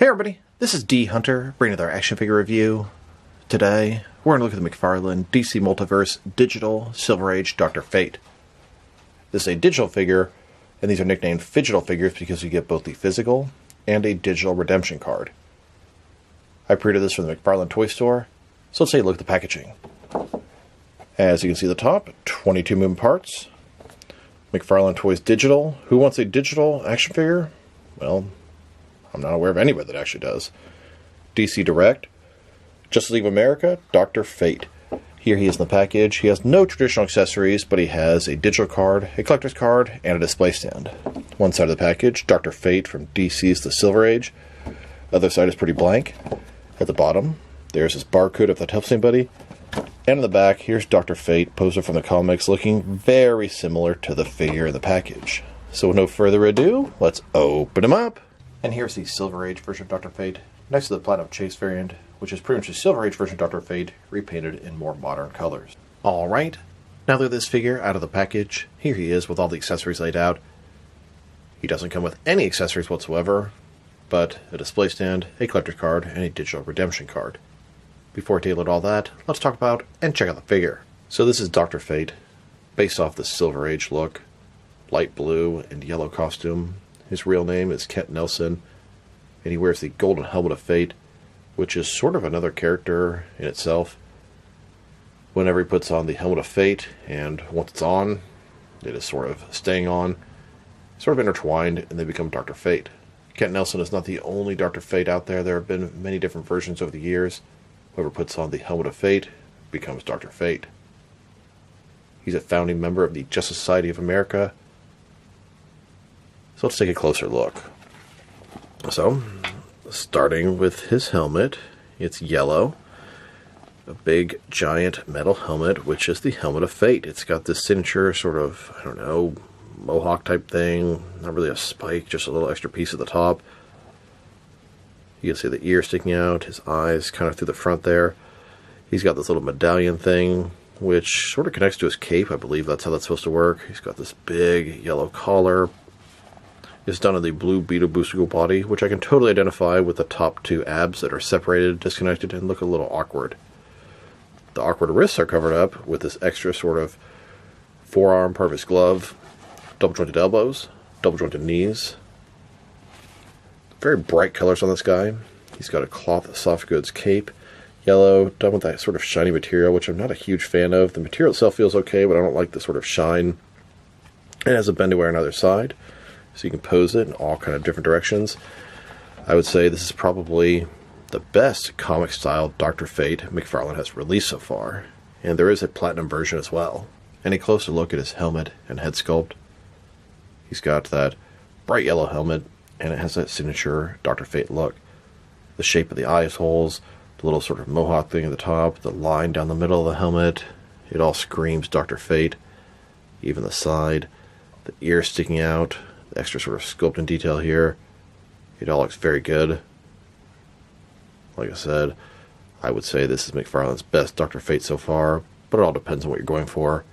Hey everybody, this is D Hunter, bringing another action figure review. Today, we're going to look at the McFarlane DC Multiverse Digital Silver Age Dr. Fate. This is a digital figure, and these are nicknamed Phygital figures because you get both the physical and a digital redemption card. I pre-ordered this from the McFarlane toy store, so let's take a look at the packaging. As you can see at the top, 22 moving parts. McFarlane Toys Digital. Who wants a digital action figure? Well, I'm not aware of anybody that actually does. DC Direct, Justice League of America, Dr. Fate. Here he is in the package. He has no traditional accessories, but he has a digital card, a collector's card, and a display stand. One side of the package, Dr. Fate from DC's The Silver Age. Other side is pretty blank. At the bottom, there's his barcode if that helps anybody. And in the back, here's Dr. Fate, poster from the comics, looking very similar to the figure in the package. So with no further ado, let's open him up. And here's the Silver Age version of Dr. Fate, next to the Platinum Chase variant, which is pretty much the Silver Age version of Dr. Fate, repainted in more modern colors. Alright, now that this figure out of the package, here he is with all the accessories laid out. He doesn't come with any accessories whatsoever, but a display stand, a collector's card, and a digital redemption card. Before I tailor all that, let's talk about and check out the figure. So this is Dr. Fate, based off the Silver Age look, light blue and yellow costume. His real name is Kent Nelson, and he wears the golden helmet of fate, which is sort of another character in itself. Whenever he puts on the helmet of fate, and once it's on, it is sort of staying on, sort of intertwined, and they become Dr. Fate. Kent Nelson is not the only Dr. Fate out there. There have been many different versions over the years. Whoever puts on the helmet of fate becomes Dr. Fate. He's a founding member of the Justice Society of America. So let's take a closer look. So, starting with his helmet, it's yellow. A big, giant metal helmet, which is the helmet of fate. It's got this signature sort of, I don't know, mohawk type thing. Not really a spike, just a little extra piece at the top. You can see the ear sticking out, his eyes kind of through the front there. He's got this little medallion thing, which sort of connects to his cape. I believe that's how that's supposed to work. He's got this big yellow collar. It's done in the blue Beetle Boosticle body, which I can totally identify with the top two abs that are separated, disconnected, and look a little awkward. The awkward wrists are covered up with this extra sort of forearm part of his glove, double jointed elbows, double jointed knees. Very bright colors on this guy. He's got a cloth soft goods cape, yellow, done with that sort of shiny material, which I'm not a huge fan of. The material itself feels okay, but I don't like the sort of shine. It has a bendy wire on either side, so you can pose it in all kind of different directions. I would say this is probably the best comic-style Dr. Fate McFarlane has released so far, and there is a platinum version as well. And a closer look at his helmet and head sculpt. He's got that bright yellow helmet, and it has that signature Dr. Fate look. The shape of the eye holes, the little sort of mohawk thing at the top, the line down the middle of the helmet, it all screams Dr. Fate. Even the side, the ear sticking out, the extra sort of sculpt and detail here, it all looks very good. Like I said, I would say this is McFarlane's best Dr. Fate so far, but it all depends on what you're going for.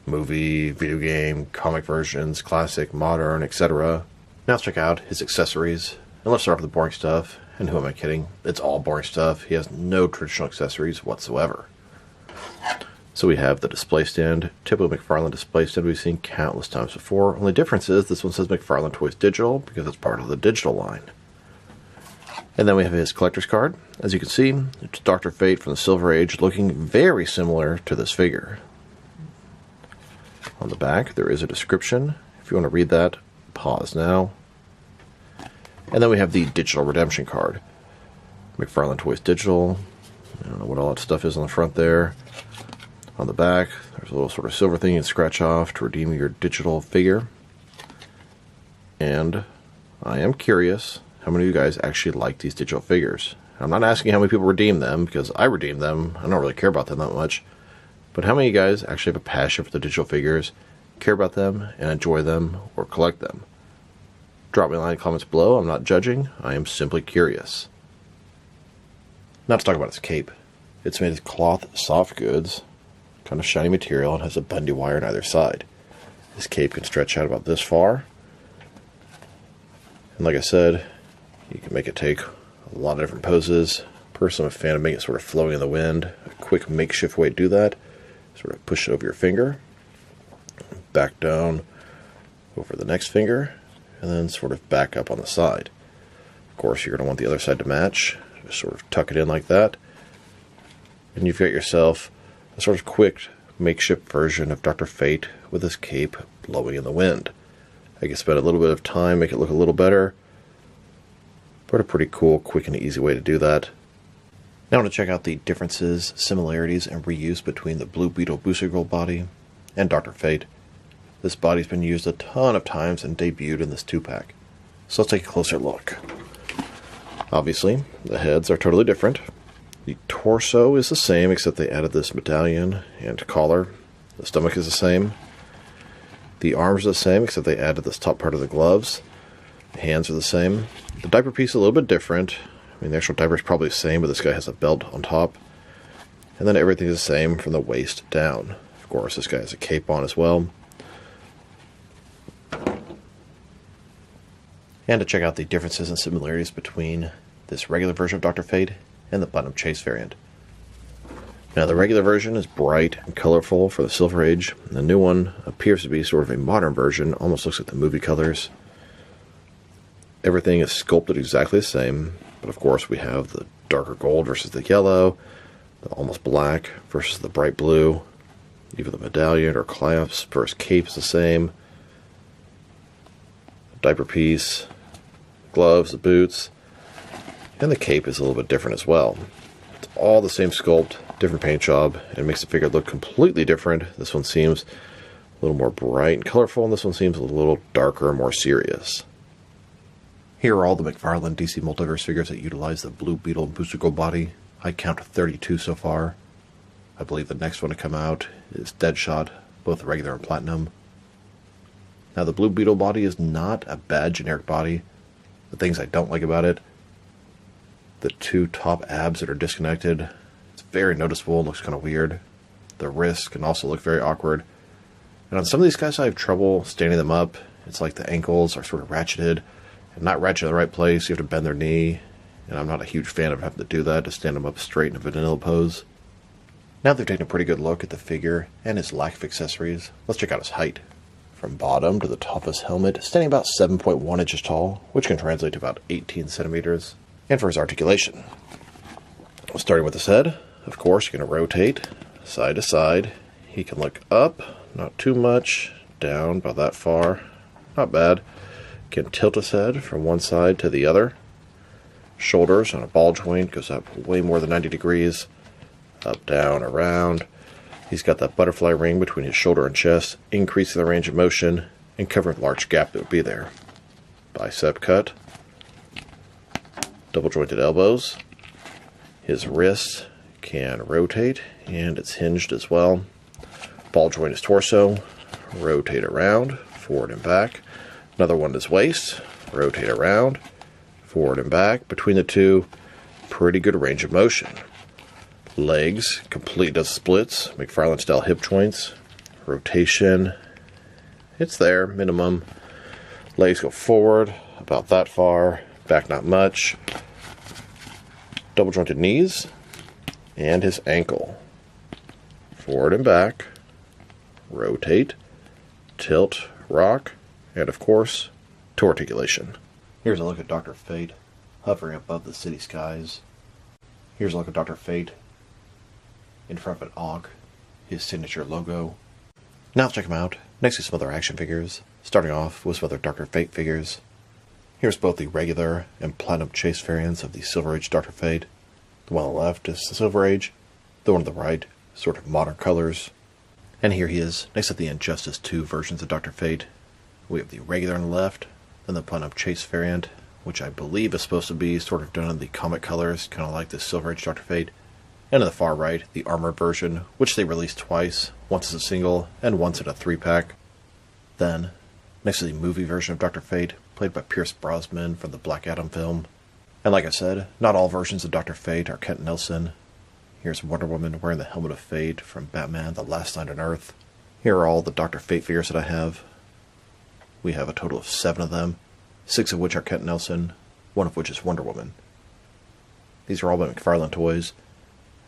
Movie, video game, comic versions, classic, modern, etc. Now let's check out his accessories. And let's start off with the boring stuff. And who am I kidding? It's all boring stuff. He has no traditional accessories whatsoever. So we have the display stand. Typical McFarlane display stand we've seen countless times before. Only difference is this one says McFarlane Toys Digital because it's part of the digital line. And then we have his collector's card. As you can see, it's Dr. Fate from the Silver Age, looking very similar to this figure. On the back, there is a description. If you want to read that, pause now. And then we have the digital redemption card. McFarlane Toys Digital. I don't know what all that stuff is on the front there. On the back, there's a little sort of silver thing you can scratch off to redeem your digital figure. And I am curious how many of you guys actually like these digital figures. I'm not asking how many people redeem them, because I redeem them. I don't really care about them that much. But how many of you guys actually have a passion for the digital figures, care about them, and enjoy them, or collect them? Drop me a line in the comments below. I'm not judging. I am simply curious. Now let's talk about his cape. It's made of cloth soft goods, kind of shiny material, and has a bendy wire on either side. This cape can stretch out about this far. And like I said, you can make it take A lot of different poses. Personally, I'm a fan of making it sort of flowing in the wind. A quick makeshift way to do that. Sort of push it over your finger. Back down over the next finger. And then sort of back up on the side. Of course, you're going to want the other side to match. Just sort of tuck it in like that. And you've got yourself a sort of quick makeshift version of Dr. Fate with his cape blowing in the wind. I can spend a little bit of time, make it look a little better. But a pretty cool, quick, and easy way to do that. Now I want to check out the differences, similarities, and reuse between the Blue Beetle Booster Gold body and Dr. Fate. This body's been used a ton of times and debuted in this 2-pack. So let's take a closer look. Obviously, the heads are totally different. The torso is the same, except they added this medallion and collar. The stomach is the same. The arms are the same, except they added this top part of the gloves. The hands are the same. The diaper piece is a little bit different. I mean, the actual diaper is probably the same, but this guy has a belt on top. And then everything is the same from the waist down. Of course, this guy has a cape on as well. And to check out the differences and similarities between this regular version of Dr. Fate and the Platinum Chase variant. Now, the regular version is bright and colorful for the Silver Age. The new one appears to be sort of a modern version, almost looks like the movie colors. Everything is sculpted exactly the same, but of course we have the darker gold versus the yellow, the almost black versus the bright blue. Even the medallion or clasp for his cape is the same. The diaper piece, gloves, the boots, and the cape is a little bit different as well. It's all the same sculpt, different paint job, and it makes the figure look completely different. This one seems a little more bright and colorful, and this one seems a little darker and more serious. Here are all the McFarlane DC Multiverse figures that utilize the Blue Beetle Booster Gold body. I count 32 so far. I believe the next one to come out is Deadshot, both regular and platinum. Now, the Blue Beetle body is not a bad generic body. The things I don't like about it: the 2 top abs that are disconnected. It's very noticeable and looks kind of weird. The wrists can also look very awkward. And on some of these guys, I have trouble standing them up. It's like the ankles are sort of ratcheted and not ratcheted in the right place. You have to bend their knee, and I'm not a huge fan of having to do that to stand them up straight in a vanilla pose. Now they've taken a pretty good look at the figure and his lack of accessories. Let's check out his height. From bottom to the top of his helmet, standing about 7.1 inches tall, which can translate to about 18 centimeters. And for his articulation, starting with his head, of course, you're going to rotate side to side. He can look up, not too much, down about that far, not bad. Can tilt his head from one side to the other. Shoulders on a ball joint goes up way more than 90 degrees. Up, down, around. He's got that butterfly ring between his shoulder and chest, increasing the range of motion and covering the large gap that would be there. Bicep cut. Double jointed elbows. His wrist can rotate, and it's hinged as well. Ball joint his torso. Rotate around, forward and back. Another one is waist, rotate around, forward and back. Between the two, pretty good range of motion. Legs, complete does splits, McFarlane style hip joints, rotation, it's there, minimum. Legs go forward, about that far, back not much. Double jointed knees, and his ankle. Forward and back, rotate, tilt, rock, and of course, to articulation. Here's a look at Dr. Fate hovering above the city skies. Here's a look at Dr. Fate in front of an ankh, his signature logo. Now let's check him out next to some other action figures, starting off with some other Dr. Fate figures. Here's both the regular and Platinum Chase variants of the Silver Age Dr. Fate. The one on the left is the Silver Age, the one on the right, sort of modern colors. And here he is, next to the Injustice 2 versions of Dr. Fate. We have the regular on the left, then the Platinum Chase variant, which I believe is supposed to be sort of done in the comic colors, kind of like the Silver Age Dr. Fate. And on the far right, the armored version, which they released twice, once as a single and once in a 3-pack. Then, next to the movie version of Dr. Fate, played by Pierce Brosnan from the Black Adam film. And like I said, not all versions of Dr. Fate are Kent Nelson. Here's Wonder Woman wearing the Helmet of Fate from Batman: The Last Night on Earth. Here are all the Dr. Fate figures that I have. We have a total of 7 of them, 6 of which are Kent Nelson, 1 of which is Wonder Woman. These are all by McFarlane Toys.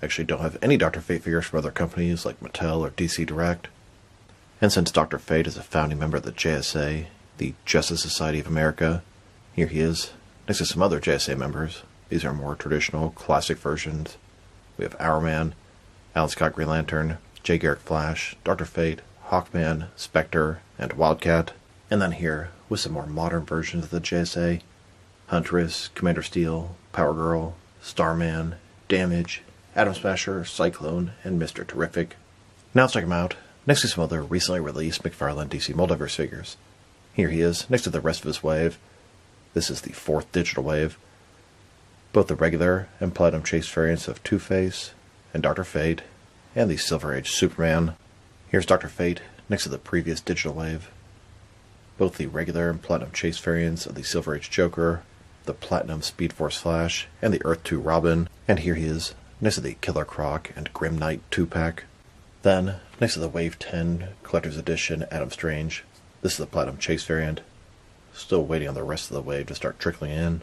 Actually don't have any Dr. Fate figures from other companies like Mattel or DC Direct. And since Dr. Fate is a founding member of the JSA, the Justice Society of America, here he is, next to some other JSA members. These are more traditional, classic versions. We have Hourman, Alan Scott Green Lantern, Jay Garrick Flash, Dr. Fate, Hawkman, Spectre, and Wildcat. And then here, with some more modern versions of the JSA, Huntress, Commander Steel, Power Girl, Starman, Damage, Atom Smasher, Cyclone, and Mr. Terrific. Now let's check him out, next to some other recently released McFarlane DC Multiverse figures. Here he is, next to the rest of his wave. This is the 4th digital wave. Both the regular and Platinum Chase variants of Two-Face and Dr. Fate, and the Silver Age Superman. Here's Dr. Fate, next to the previous digital wave. Both the regular and Platinum Chase variants of the Silver Age Joker, the Platinum Speed Force Flash, and the Earth 2 Robin. And here he is, next to the Killer Croc and Grim Knight 2-pack. Then, next to the Wave 10 Collector's Edition Adam Strange, this is the Platinum Chase variant. Still waiting on the rest of the wave to start trickling in.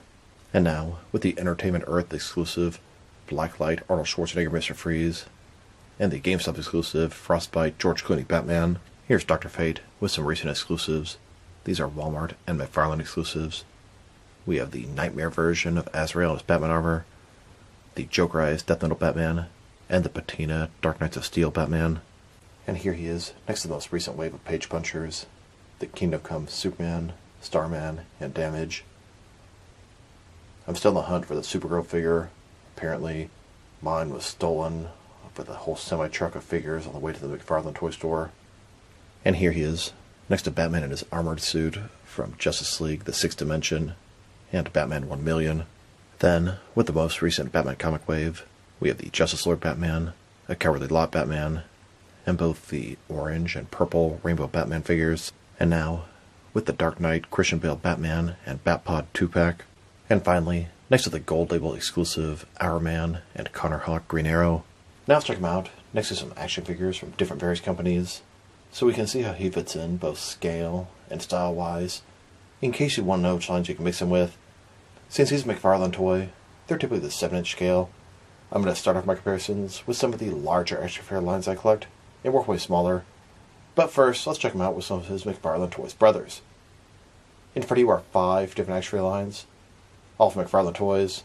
And now, with the Entertainment Earth exclusive Blacklight Arnold Schwarzenegger Mr. Freeze, and the GameStop exclusive Frostbite George Clooney Batman, here's Dr. Fate with some recent exclusives. These are Walmart and McFarlane exclusives. We have the Nightmare version of Azrael in his Batman armor, the Jokerized Death Metal Batman, and the Patina Dark Knights of Steel Batman. And here he is, next to the most recent wave of Page Punchers, the Kingdom Come Superman, Starman, and Damage. I'm still on the hunt for the Supergirl figure. Apparently, mine was stolen with a whole semi-truck of figures on the way to the McFarlane toy store. And here he is, next to Batman in his armored suit from Justice League, the 6th Dimension, and Batman 1,000,000. Then, with the most recent Batman comic wave, we have the Justice Lord Batman, a Cowardly Lot Batman, and both the orange and purple Rainbow Batman figures. And now, with the Dark Knight Christian Bale Batman and Batpod 2-pack. And finally, next to the Gold Label exclusive Hourman and Connor Hawk Green Arrow. Now let's check him out, next to some action figures from different various companies, so we can see how he fits in both scale and style-wise, in case you want to know which lines you can mix him with. Since he's a McFarlane toy, they're typically the 7-inch scale. I'm going to start off my comparisons with some of the larger action figure lines I collect, and work way smaller. But first, let's check him out with some of his McFarlane Toys brothers. In front of you are 5 different action figure lines, all from McFarlane Toys,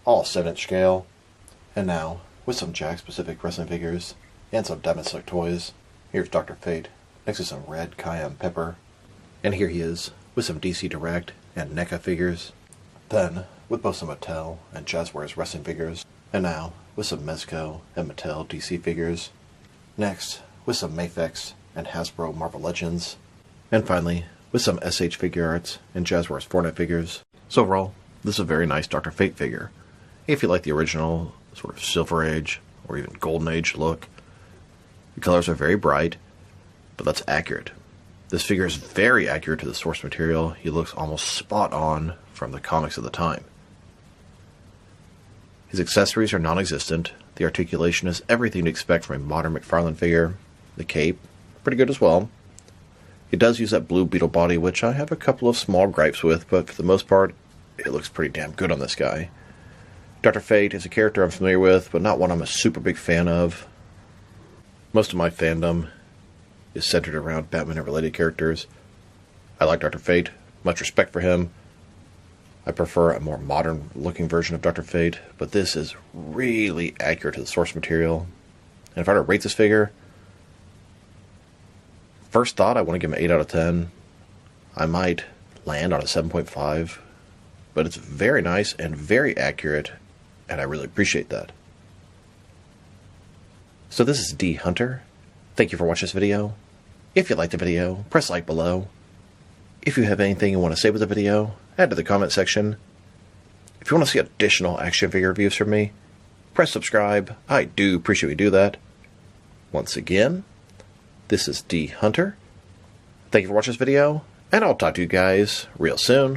all 7-inch scale. And now, with some Jack-specific wrestling figures, and some Diamond Select toys, here's Dr. Fate, next to some red cayenne pepper. And here he is, with some DC Direct and NECA figures. Then, with both some Mattel and Jazzwares wrestling figures. And now, with some Mezco and Mattel DC figures. Next, with some Mafex and Hasbro Marvel Legends. And finally, with some SH figure arts and Jazzwares Fortnite figures. So overall, this is a very nice Dr. Fate figure. If you like the original sort of Silver Age or even Golden Age look, the colors are very bright, but that's accurate. This figure is very accurate to the source material. He looks almost spot on from the comics of the time. His accessories are non-existent. The articulation is everything to expect from a modern McFarlane figure. The cape, pretty good as well. It does use that Blue Beetle body, which I have a couple of small gripes with, but for the most part, it looks pretty damn good on this guy. Dr. Fate is a character I'm familiar with, but not one I'm a super big fan of. Most of my fandom is centered around Batman and related characters. I like Dr. Fate, much respect for him. I prefer a more modern looking version of Dr. Fate, but this is really accurate to the source material. And if I were to rate this figure, first thought I want to give him an 8 out of 10. I might land on a 7.5, but it's very nice and very accurate, and I really appreciate that. So this is D Hunter. Thank you for watching this video. If you liked the video, press like below. If you have anything you want to say with the video, add to the comment section. If you want to see additional action figure reviews from me, press subscribe. I do appreciate you do that. Once again, this is D Hunter. Thank you for watching this video, and I'll talk to you guys real soon.